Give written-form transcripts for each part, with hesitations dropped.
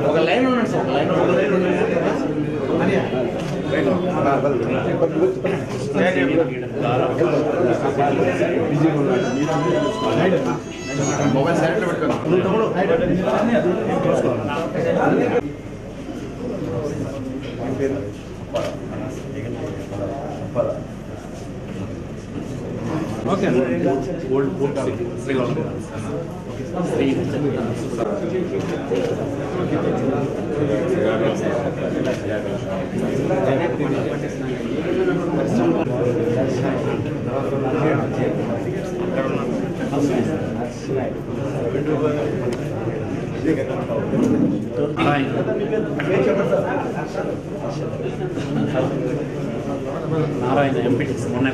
ఒక లైన్ ఉన్నాడు sir, line mobile silent పెట్టుకోండి. Okay old books Narayana MPTC మొన్న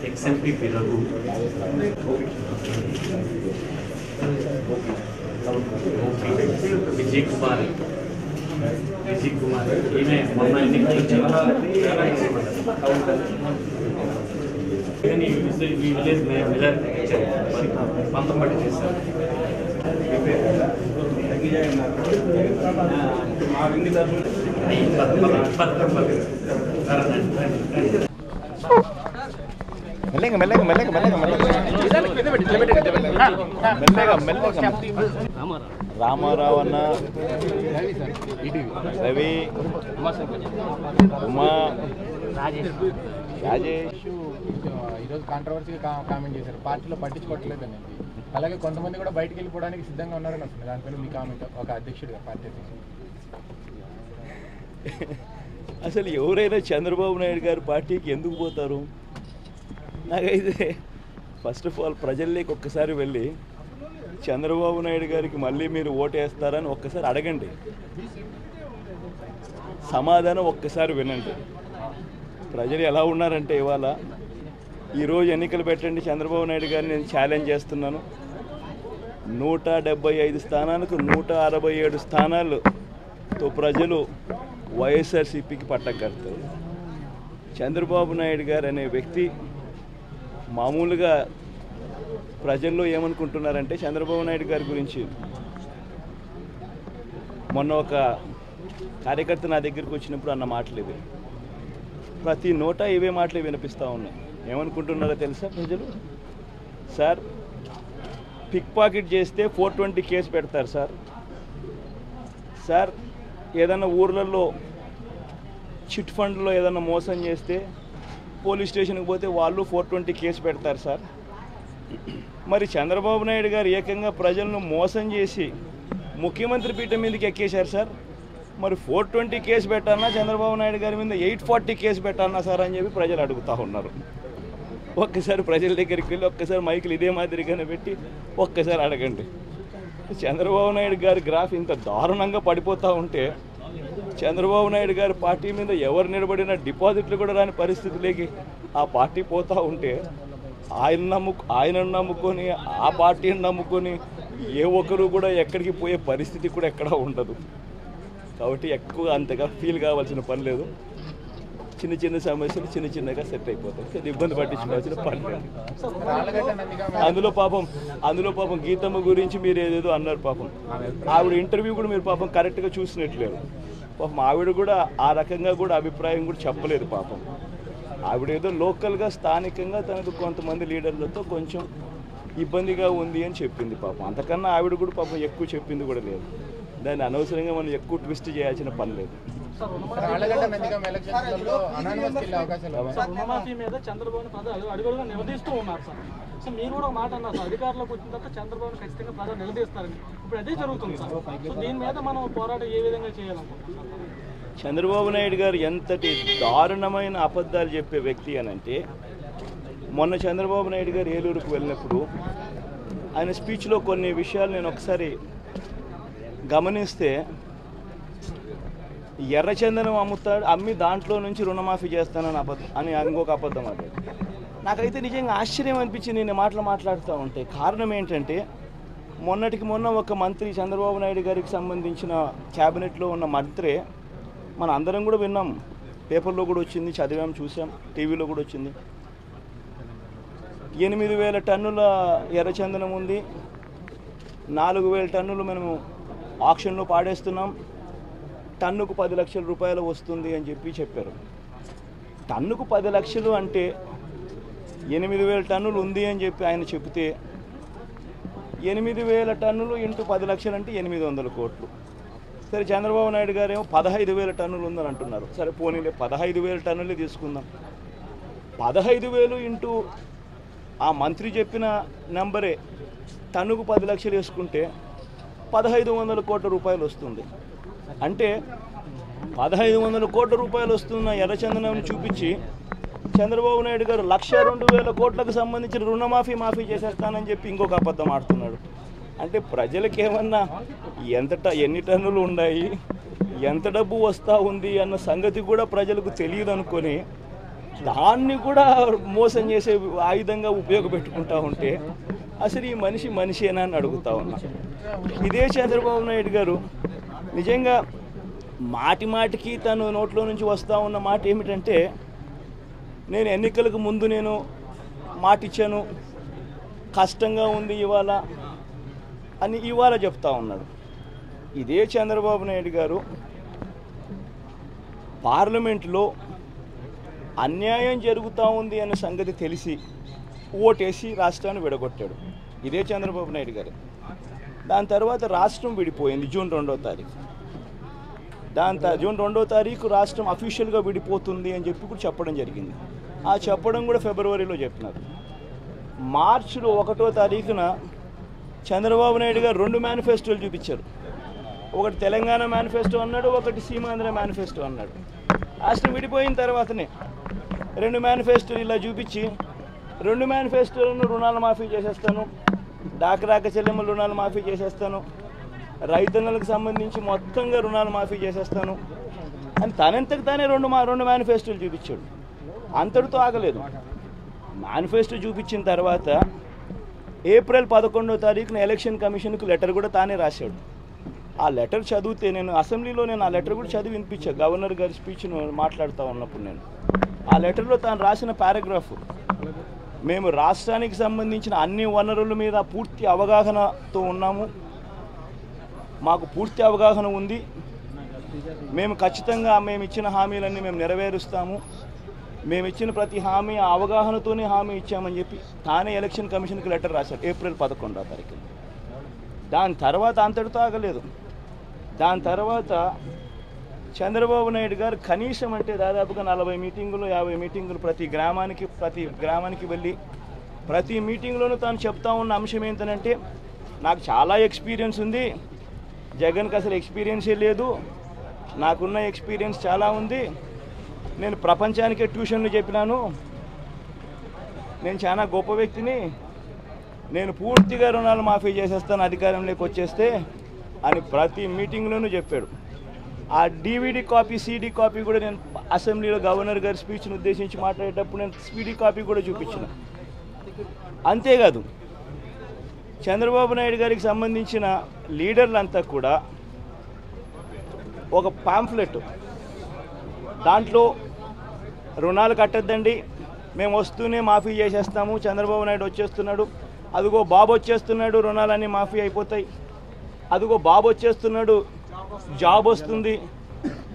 ఎక్స్ఎంపీపీ రఘు, విజయ్ కుమార్ ఈమె మొన్న ఎన్నికలు విలేజ్ మిల్లర్ పంతం బట్టి చేశారు. మెల్లగా మెల్లగా మెల్లగా మెల్లగా మెల్లగా మెల్లగా రామారావు అన్న, రవి, ఉమా, రాజేష్ ఈరోజు కాంట్రవర్సీగా కామెంట్ చేశారు, పార్టీలో పట్టించుకోవట్లేదు అనేది. అలాగే కొంతమంది కూడా బయటకు వెళ్ళిపోవడానికి సిద్ధంగా ఉన్నారని వస్తుంది. దానిపైన మీ కామెంట్ ఒక అధ్యక్షుడిగా, పార్టీ అధ్యక్షుడు. అసలు ఎవరైనా చంద్రబాబు నాయుడు గారు పార్టీకి ఎందుకు పోతారు? నాకైతే ఫస్ట్ ఆఫ్ ఆల్ ప్రజల్లోకి ఒక్కసారి వెళ్ళి చంద్రబాబు నాయుడు గారికి మళ్ళీ మీరు ఓటేస్తారని ఒక్కసారి అడగండి, సమాధానం ఒక్కసారి వినండి. ప్రజలు ఎలా ఉన్నారంటే ఇవాళ ఈరోజు ఎన్నికలు పెట్టండి చంద్రబాబు నాయుడు గారిని నేను ఛాలెంజ్ చేస్తున్నాను. 175 స్థానాలకు 167 స్థానాలతో ప్రజలు వైఎస్ఆర్సీపీకి పట్టకడతారు. చంద్రబాబు నాయుడు గారు అనే వ్యక్తి మామూలుగా ప్రజల్లో ఏమనుకుంటున్నారంటే చంద్రబాబు నాయుడు గారి గురించి, మొన్న ఒక కార్యకర్త నా దగ్గరికి వచ్చినప్పుడు అన్న మాటలు ఇవి, ప్రతి నోట ఇవే మాటలు వినిపిస్తూ ఉన్నాయి. ఏమనుకుంటున్నారో తెలుసా ప్రజలు? సార్ పిక్ పాకెట్ చేస్తే 420 కేసు పెడతారు సార్. సార్ ఏదైనా ఊర్లలో చిట్ ఫండ్లో ఏదైనా మోసం చేస్తే పోలీస్ స్టేషన్కి పోతే వాళ్ళు 420 కేసు పెడతారు సార్. మరి చంద్రబాబు నాయుడు గారు ఏకంగా ప్రజలను మోసం చేసి ముఖ్యమంత్రి పీఠం మీదకి ఎక్కేశారు సార్. మరి 420 కేసు పెట్టాలన్నా చంద్రబాబు నాయుడు గారి మీద 840 కేసు పెట్టాలన్నా సార్ అని చెప్పి ప్రజలు అడుగుతూ ఉన్నారు. ఒక్కసారి ప్రజల దగ్గరికి వెళ్ళి ఒక్కసారి మైకులు ఇదే మాదిరిగానే పెట్టి ఒక్కసారి అడగండి. చంద్రబాబు నాయుడు గారి గ్రాఫ్ ఇంత దారుణంగా పడిపోతూ ఉంటే, చంద్రబాబు నాయుడు గారి పార్టీ మీద ఎవరు నిలబడినా డిపాజిట్లు కూడా రాని పరిస్థితిలోకి ఆ పార్టీ పోతూ ఉంటే, ఆయనను నమ్ముకొని ఆ పార్టీని నమ్ముకొని ఏ ఒక్కరు కూడా ఎక్కడికి పోయే పరిస్థితి కూడా ఎక్కడా ఉండదు. కాబట్టి ఎక్కువ అంతగా ఫీల్ కావాల్సిన పని లేదు. చిన్న చిన్న సమస్యలు చిన్న చిన్నగా సెట్ అయిపోతాయి, ఇబ్బంది పట్టించుకోవాల్సిన పని లేదు. అందులో పాపం గీతమ్మ గురించి మీరు ఏదేదో అన్నారు. పాపం ఆవిడ ఇంటర్వ్యూ కూడా మీరు పాపం కరెక్ట్గా చూసినట్లేరు. పాపం ఆవిడ కూడా ఆ రకంగా కూడా అభిప్రాయం కూడా చెప్పలేదు. పాపం ఆవిడ ఏదో లోకల్గా స్థానికంగా తనకు కొంతమంది లీడర్లతో కొంచెం ఇబ్బందిగా ఉంది అని చెప్పింది పాపం. అంతకన్నా ఆవిడ కూడా పాపం ఎక్కువ చెప్పింది కూడా లేదు. దాన్ని అనవసరంగా మనం ఎక్కువ ట్విస్ట్ చేయాల్సిన పని లేదు. రుణమాఫీ మీద చంద్రబాబు అడుగులుగా నిలదీస్తూ ఉన్నారు సార్. సో మీరు కూడా మాట అన్నారు సార్, అధికారంలోకి వచ్చిన తర్వాత చంద్రబాబు ఖచ్చితంగా ప్రజలు నిలదీస్తారని. ఇప్పుడు అదే జరుగుతుంది సార్. సో దీని మీద మనం పోరాటం ఏ విధంగా చేయాలనుకుంటున్నాం? చంద్రబాబు నాయుడు గారు ఎంతటి దారుణమైన అబద్ధాలు చెప్పే వ్యక్తి అనంటే, మొన్న చంద్రబాబు నాయుడు గారు ఏలూరుకు వెళ్ళినప్పుడు ఆయన స్పీచ్లో కొన్ని విషయాలు నేను ఒకసారి గమనిస్తే, ఎర్రచందనం అమ్మి దాంట్లో నుంచి రుణమాఫీ చేస్తానని అని ఇంకొక అబద్ధం అదే. నాకైతే నిజంగా ఆశ్చర్యం అనిపించింది నేను మాట్లాడుతూ ఉంటే. కారణం ఏంటంటే, మొన్నటికి మొన్న ఒక మంత్రి చంద్రబాబు నాయుడు గారికి సంబంధించిన క్యాబినెట్లో ఉన్న మంత్రి, మన అందరం కూడా విన్నాం, పేపర్లో కూడా వచ్చింది, చదివాం, చూసాం, టీవీలో కూడా వచ్చింది. 8,000 టన్నుల ఎర్రచందనం ఉంది, 4,000 టన్నులు మనము ఆక్షన్లో పాడేస్తున్నాం, టన్నుకు 10 లక్షల రూపాయలు వస్తుంది అని చెప్పారు. టన్నుకు 10 లక్షలు అంటే 8,000 టన్నులు ఉంది అని చెప్పి ఆయన చెబితే, 8,000 టన్నులు ఇంటూ 10 లక్షలు అంటే 800 కోట్లు. సరే, చంద్రబాబు నాయుడు గారు ఏమో 15,000 టన్నులు ఉందని అంటున్నారు. సరే పోనీలే, 15,000 టన్నులే తీసుకుందాం. 15,000 ఇంటూ ఆ మంత్రి చెప్పిన నెంబరే టన్నుకు 10 లక్షలు వేసుకుంటే 1,500 కోట్ల రూపాయలు వస్తుంది. అంటే 1,500 కోట్ల రూపాయలు వస్తున్న ఎర్రచందనం చూపించి చంద్రబాబు నాయుడు గారు 1,02,000 కోట్లకు సంబంధించిన మాఫీ చేసేస్తానని చెప్పి ఇంకొక అబద్ధం ఆడుతున్నాడు. అంటే ప్రజలకు ఏమన్నా ఎన్ని టన్నులు ఉన్నాయి, ఎంత డబ్బు వస్తూ ఉంది అన్న సంగతి కూడా ప్రజలకు తెలియదు అనుకొని దాన్ని కూడా మోసం చేసే ఆయుధంగా ఉపయోగపెట్టుకుంటా ఉంటే అసలు ఈ మనిషేనా అని అడుగుతా ఉన్నా. ఇదే చంద్రబాబు నాయుడు గారు నిజంగా మాటికి తను నోట్లో నుంచి వస్తూ ఉన్న మాట ఏమిటంటే, నేను ఎన్నికలకు ముందు నేను మాట ఇచ్చాను, కష్టంగా ఉంది ఇవాళ అని ఇవాళ చెప్తా ఉన్నాడు. ఇదే చంద్రబాబు నాయుడు గారు పార్లమెంట్లో అన్యాయం జరుగుతూ ఉంది అనే సంగతి తెలిసి ఓటేసి రాష్ట్రాన్ని విడగొట్టాడు. ఇదే చంద్రబాబు నాయుడు గారు. దాని తర్వాత రాష్ట్రం విడిపోయింది జూన్ 2వ తారీఖు. జూన్ 2వ తారీఖు రాష్ట్రం అఫీషియల్గా విడిపోతుంది అని చెప్పి కూడా చెప్పడం జరిగింది. ఆ చెప్పడం కూడా ఫిబ్రవరిలో చెప్పినారు. మార్చిలో 1వ తారీఖున చంద్రబాబు నాయుడు గారు 2 మేనిఫెస్టోలు చూపించారు. ఒకటి తెలంగాణ మేనిఫెస్టో అన్నాడు, ఒకటి సీమాంధ్ర మేనిఫెస్టో అన్నాడు. రాష్ట్రం విడిపోయిన తర్వాతనే 2 మేనిఫెస్టోలు ఇలా చూపించి, 2 మేనిఫెస్టోలను రుణాలు మాఫీ చేసేస్తాను, డాక్రాక చెల్లెమ్మల రుణాలు మాఫీ చేసేస్తాను, రైతన్నలకు సంబంధించి మొత్తంగా రుణాలు మాఫీ చేసేస్తాను అని తనంతకు తానే 2 మేనిఫెస్టోలు చూపించాడు. అంతటితో ఆగలేదు. మేనిఫెస్టో చూపించిన తర్వాత ఏప్రిల్ 11వ తారీఖున ఎలక్షన్ కమిషన్కు లెటర్ కూడా తానే రాశాడు. ఆ లెటర్ చదివితే నేను అసెంబ్లీలో ఆ లెటర్ కూడా చదివి వినిపించా. గవర్నర్ గారి స్పీచ్ను మాట్లాడుతూ ఉన్నప్పుడు నేను ఆ లెటర్లో తాను రాసిన పారాగ్రాఫ్, మేము రాష్ట్రానికి సంబంధించిన అన్ని వనరుల మీద పూర్తి అవగాహనతో ఉన్నాము, మాకు పూర్తి అవగాహన ఉంది, మేము ఖచ్చితంగా మేము ఇచ్చిన హామీలన్నీ మేము నెరవేరుస్తాము, మేము ఇచ్చిన ప్రతి హామీ ఆ అవగాహనతోనే హామీ ఇచ్చామని చెప్పి తానే ఎలక్షన్ కమిషన్కి లెటర్ రాశారు ఏప్రిల్ 11వ తారీఖున. దాని తర్వాత అంతటితో ఆగలేదు. దాని తర్వాత చంద్రబాబు నాయుడు గారు కనీసం అంటే దాదాపుగా 40 మీటింగులు 50 మీటింగులు ప్రతి గ్రామానికి వెళ్ళి ప్రతి మీటింగ్లోనూ తాను చెప్తా ఉన్న అంశం ఏంటంటే, నాకు చాలా ఎక్స్పీరియన్స్ ఉంది, జగన్కి అసలు ఎక్స్పీరియన్సే లేదు, నాకున్న ఎక్స్పీరియన్స్ చాలా ఉంది, నేను ప్రపంచానికే ట్యూషన్లు చెప్పినాను, నేను చాలా గొప్ప వ్యక్తిని, నేను పూర్తిగా రుణాలు మాఫీ చేసేస్తాను అధికారంలోకి వచ్చేస్తే అని ప్రతి మీటింగ్లోనూ చెప్పాడు. ఆ DVD కాపీ CD కాపీ కూడా నేను అసెంబ్లీలో గవర్నర్ గారి స్పీచ్ను ఉద్దేశించి మాట్లాడేటప్పుడు నేను CD కాపీ కూడా చూపించిన. అంతేకాదు, చంద్రబాబు నాయుడు గారికి సంబంధించిన లీడర్లంతా కూడా ఒక పాంఫ్లెట్, దాంట్లో రుణాలు కట్టద్దండి, మేము వస్తూనే మాఫీ చేసేస్తాము, చంద్రబాబు నాయుడు వచ్చేస్తున్నాడు, అదిగో బాబు వచ్చేస్తున్నాడు, రుణాలన్నీ మాఫీ అయిపోతాయి, అదిగో బాబు వచ్చేస్తున్నాడు, జాబ్ వస్తుంది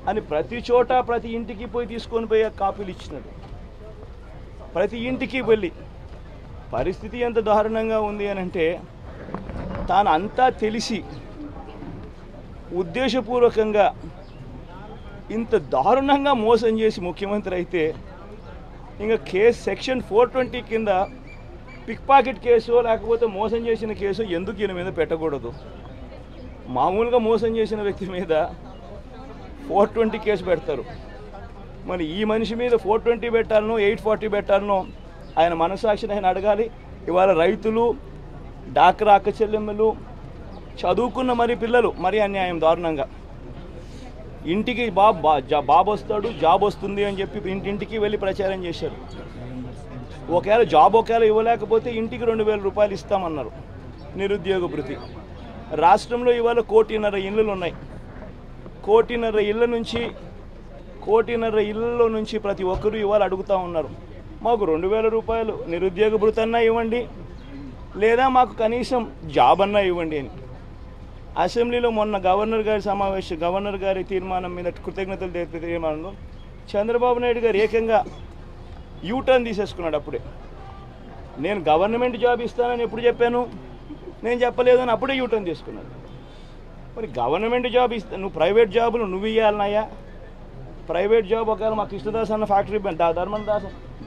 అని ప్రతి చోట ప్రతి ఇంటికి పోయి తీసుకొని పోయి కాపీలు ఇచ్చినాడు. ప్రతి ఇంటికి వెళ్ళి పరిస్థితి ఎంత దారుణంగా ఉంది అని అంటే తాను అంతా తెలిసి ఉద్దేశపూర్వకంగా ఇంత దారుణంగా మోసం చేసి ముఖ్యమంత్రి అయితే ఇంకా కేసు సెక్షన్ 420 కింద పిక్ పాకెట్ కేసు లేకపోతే మోసం చేసిన కేసు ఎందుకు ఈయన మీద పెట్టకూడదు? మామూలుగా మోసం చేసిన వ్యక్తి మీద 420 కేసు పెడతారు. మరి ఈ మనిషి మీద 420 పెట్టాలనో 840 పెట్టాలనో ఆయన మనసాక్షిని ఆయన అడగాలి. ఇవాళ రైతులు, డాక్రా అక్క చెల్లెమ్మలు, చదువుకున్న మరి పిల్లలు మరి అన్యాయం దారుణంగా ఇంటికి బాబు వస్తాడు, జాబ్ వస్తుంది అని చెప్పి ఇంటింటికి వెళ్ళి ప్రచారం చేశారు. ఒకవేళ జాబ్ ఇవ్వలేకపోతే ఇంటికి 2000 రూపాయలు ఇస్తామన్నారు నిరుద్యోగ భృతి. రాష్ట్రంలో ఇవాళ 1.5 ఇళ్ళు ఉన్నాయి. 1.5 ఇళ్ళలో నుంచి ప్రతి ఒక్కరూ ఇవాళ అడుగుతూ ఉన్నారు, మాకు 2000 రూపాయలు నిరుద్యోగ భృతి అన్నా ఇవ్వండి, లేదా మాకు కనీసం జాబ్ అన్నా ఇవ్వండి అని. అసెంబ్లీలో మొన్న గవర్నర్ గారి తీర్మానం మీద కృతజ్ఞతలు తెలిపే తీర్మానంలో చంద్రబాబు నాయుడు గారు ఏకంగా యూటర్న్ తీసేసుకున్నాడు. అప్పుడే నేను గవర్నమెంట్ జాబ్ ఇస్తానని ఎప్పుడు చెప్పాను, నేను చెప్పలేదని అప్పుడే యూటర్న్ తీసుకున్నాను. మరి గవర్నమెంట్ జాబ్ నువ్వు ప్రైవేట్ జాబులు నువ్వు ఇవ్వాలన్నాయా? ప్రైవేట్ జాబ్ ఒకవేళ మా కృష్ణదాస్ అన్న ఫ్యాక్టరీ ధర్మన్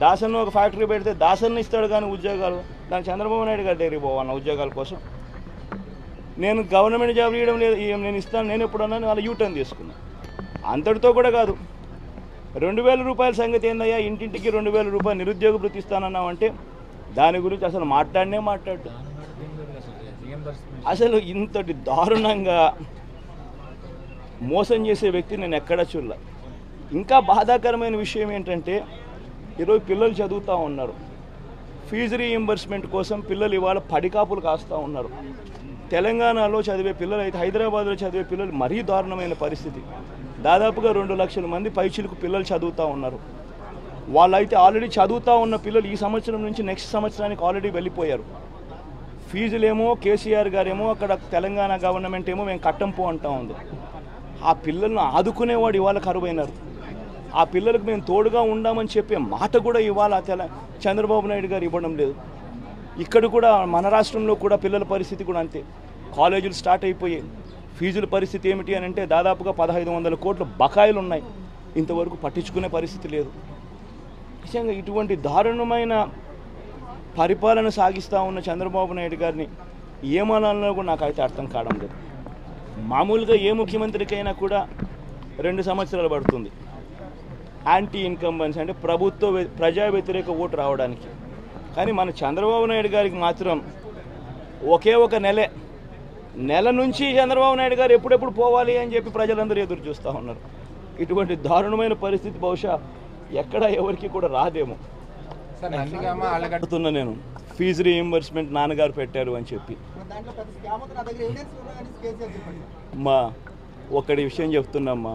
దాసన్ ఒక ఫ్యాక్టరీ పెడితే దాసన్ ఇస్తాడు కానీ ఉద్యోగాలు, దాని చంద్రబాబు నాయుడు గారి దగ్గరికి పోవన్న ఉద్యోగాల కోసం. నేను గవర్నమెంట్ జాబ్ ఇవ్వడం లేదు, నేను ఇస్తాను, నేను ఎప్పుడన్నా వాళ్ళ యూటర్న్ తీసుకున్నాను. అంతటితో కూడా కాదు, 2000 రూపాయల సంగతి ఏందయ్యా, ఇంటింటికి 2000 రూపాయలు నిరుద్యోగ భృతి ఇస్తానన్నావు అంటే దాని గురించి అసలు మాట్లాడు. అసలు ఇంతటి దారుణంగా మోసం చేసే వ్యక్తి నేను ఎక్కడా చూడలే. ఇంకా బాధాకరమైన విషయం ఏంటంటే ఈరోజు పిల్లలు చదువుతూ ఉన్నారు, ఫీజు రీయింబర్స్మెంట్ కోసం పిల్లలు ఇవాళ పడికాపులు కాస్తూ ఉన్నారు. తెలంగాణలో చదివే పిల్లలు అయితే హైదరాబాద్లో చదివే పిల్లలు మరీ దారుణమైన పరిస్థితి. దాదాపుగా 2 లక్షల మంది పైచిలకు పిల్లలు చదువుతూ ఉన్నారు. వాళ్ళైతే ఆల్రెడీ చదువుతూ ఉన్న పిల్లలు ఈ సంవత్సరం నుంచి నెక్స్ట్ సంవత్సరానికి ఆల్రెడీ వెళ్ళిపోయారు. ఫీజులేమో కేసీఆర్ గారేమో అక్కడ తెలంగాణ గవర్నమెంట్ ఏమో మేము కట్టంపో అంటూ ఉంది. ఆ పిల్లలను ఆదుకునేవాడు ఇవాళ కరువైనారు. ఆ పిల్లలకు మేము తోడుగా ఉండామని చెప్పే మాట కూడా ఇవాళ చంద్రబాబు నాయుడు గారు ఇవ్వడం లేదు. ఇక్కడ కూడా మన రాష్ట్రంలో కూడా పిల్లల పరిస్థితి కూడా అంతే. కాలేజీలు స్టార్ట్ అయిపోయాయి. ఫీజుల పరిస్థితి ఏమిటి అని అంటే దాదాపుగా 1500 కోట్ల బకాయిలు ఉన్నాయి. ఇంతవరకు పట్టించుకునే పరిస్థితి లేదు. నిజంగా ఇటువంటి దారుణమైన పరిపాలన సాగిస్తూ ఉన్న చంద్రబాబు నాయుడు గారిని ఏమనాలనో కూడా నాకైతే అర్థం కావడం లేదు. మామూలుగా ఏ ముఖ్యమంత్రికైనా కూడా 2 సంవత్సరాలు పడుతుంది యాంటీ ఇన్కంబెన్స్ అంటే ప్రజా వ్యతిరేక ఓటు రావడానికి. కానీ మన చంద్రబాబు నాయుడు గారికి మాత్రం ఒకే ఒక నెల నుంచి చంద్రబాబు నాయుడు గారు ఎప్పుడెప్పుడు పోవాలి అని చెప్పి ప్రజలందరూ ఎదురు చూస్తూ ఉన్నారు. ఇటువంటి దారుణమైన పరిస్థితి బహుశా ఎక్కడ ఎవరికి కూడా రాదేమో. అడుగుతున్నా నేను, ఫీజు రీయింబర్స్మెంట్ నాన్నగారు పెట్టారు అని చెప్పి. మా ఒకటి విషయం చెప్తున్నామ్మా,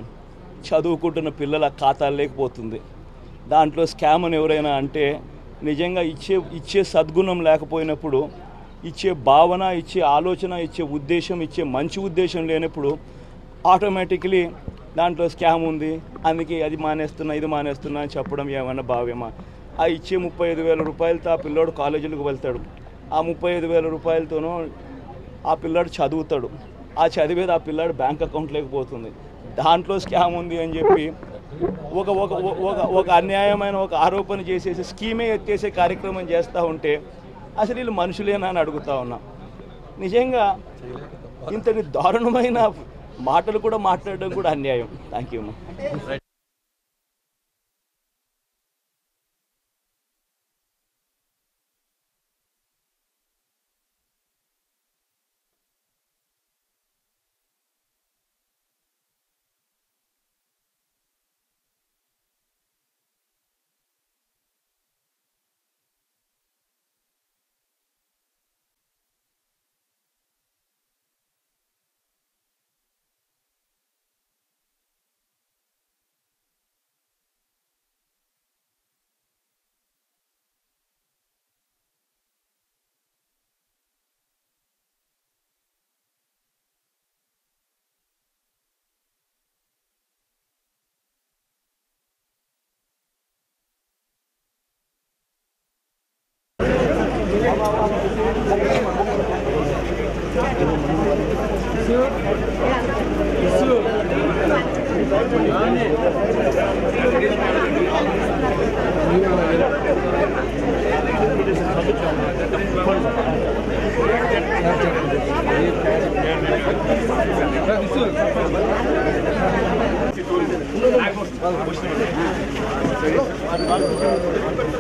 చదువుకుంటున్న పిల్లల ఖాతాలు లేకపోతుంది. దాంట్లో స్కామ్ అని ఎవరైనా అంటే నిజంగా ఇచ్చే సద్గుణం లేకపోయినప్పుడు, ఇచ్చే భావన, ఇచ్చే ఆలోచన, ఇచ్చే ఉద్దేశం, ఇచ్చే మంచి ఉద్దేశం లేనప్పుడు ఆటోమేటిక్లీ దాంట్లో స్కామ్ ఉంది, అందుకే అది మానేస్తున్నా ఇది మానేస్తున్నా అని చెప్పడం ఏమన్నా భావ్యమా? ఆ ఇచ్చే 35,000 రూపాయలతో ఆ పిల్లోడు కాలేజీలకు వెళ్తాడు. ఆ 35,000 రూపాయలతోనూ ఆ పిల్లాడు చదువుతాడు. ఆ చదివేది ఆ పిల్లాడు బ్యాంక్ అకౌంట్ లేకపోతుంది. దాంట్లో స్కామ్ ఉంది అని చెప్పి ఒక అన్యాయమైన ఒక ఆరోపణ చేసేసి స్కీమే ఎత్తేసే కార్యక్రమం చేస్తూ ఉంటే అసలు వీళ్ళు మనుషులేనా అని అడుగుతా ఉన్నా. నిజంగా ఇంతటి దారుణమైన మాటలు కూడా మాట్లాడడం కూడా అన్యాయం. Thank you.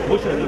భూషణ్